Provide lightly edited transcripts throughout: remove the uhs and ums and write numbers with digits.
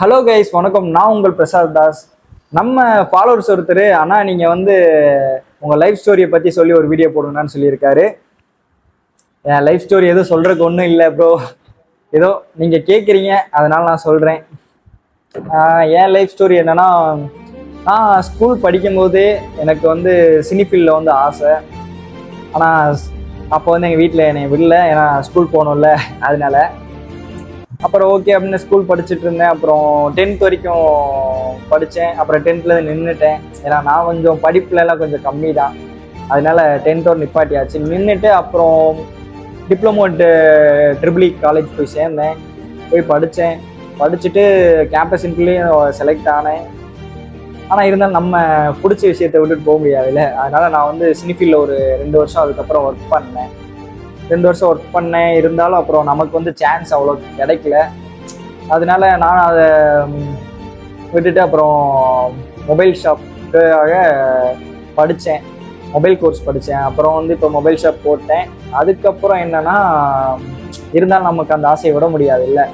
Hello guys, வணக்கம். நான் உங்கள் பிரசாத் தாஸ். நம்ம ஃபாலோவர்ஸ் ஒருத்தர் அண்ணா நீங்கள் உங்கள் லைஃப் ஸ்டோரியை பற்றி சொல்லி ஒரு வீடியோ போடுங்கன்னு சொல்லியிருக்காரு. என் லைஃப் ஸ்டோரி எதுவும் சொல்கிறதுக்கு ஒன்றும் இல்லை ப்ரோ. ஏதோ நீங்கள் கேட்குறீங்க, அதனால் நான் சொல்கிறேன். என் லைஃப் ஸ்டோரி என்னென்னா, நான் ஸ்கூல் படிக்கும்போதே எனக்கு சினி ஃபீல்டில் ஆசை. ஆனால் அப்போ எங்கள் வீட்டில் என்னை விடல, ஏன்னா ஸ்கூல் போகணும்ல, அதனால. அப்புறம் ஓகே அப்படின்னு ஸ்கூல் படிச்சுட்டு இருந்தேன். அப்புறம் 10th வரைக்கும் படித்தேன். அப்புறம் 10th நின்றுட்டேன். ஏன்னா நான் கொஞ்சம் படிப்புலலாம் கொஞ்சம் கம்மி தான், அதனால 10th நிப்பாட்டியாச்சு. நின்றுட்டு அப்புறம் டிப்ளமோ ட்ரிபிள் காலேஜ் போய் சேர்ந்தேன். போய் படித்தேன். படிச்சுட்டு கேம்பஸ் இன்டர்வியூலையும் செலக்ட் ஆனேன். ஆனால் இருந்தாலும் நம்ம பிடிச்ச விஷயத்தை விட்டுட்டு போக முடியாதுல்ல, அதனால நான் சினி ஃபீல்டில் ஒரு 2 வருஷம் அதுக்கப்புறம் ஒர்க் பண்ணேன். 2 வருஷம் ஒர்க் பண்ணேன். இருந்தாலும் அப்புறம் நமக்கு சான்ஸ் அவ்வளோ கிடைக்கல. அதனால நான் அதை விட்டுட்டு அப்புறம் மொபைல் ஷாப்புக்காக படித்தேன். மொபைல் கோர்ஸ் படித்தேன். அப்புறம் இப்போ மொபைல் ஷாப் போட்டேன். அதுக்கப்புறம் என்னன்னா, இருந்தாலும் நமக்கு அந்த ஆசையை விட முடியாது இல்லை.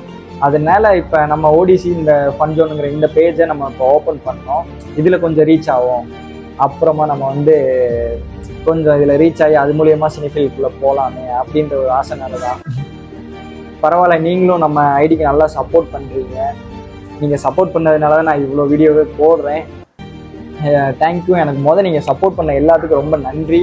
அதனால இப்போ நம்ம ஓடிசி இந்த ஃபன் ஜோனுங்கிற இந்த பேஜை நம்ம இப்போ ஓப்பன் பண்ணோம். இதில் கொஞ்சம் ரீச் ஆகும். அப்புறமா நம்ம கொஞ்சம் இதில் ரீச் ஆகி அது மூலியமாக சினிஃபீல்டுக்குள்ளே போகலாமே அப்படின்ற ஒரு ஆசைனால தான். பரவாயில்ல, நீங்களும் நம்ம ஐடிக்கு நல்லா சப்போர்ட் பண்ணுறீங்க. நீங்கள் சப்போர்ட் பண்ணதுனால தான் நான் இவ்வளோ வீடியோவே போடுறேன். தேங்க்யூ. எனக்கு நீங்கள் சப்போர்ட் பண்ண எல்லாத்துக்கும் ரொம்ப நன்றி.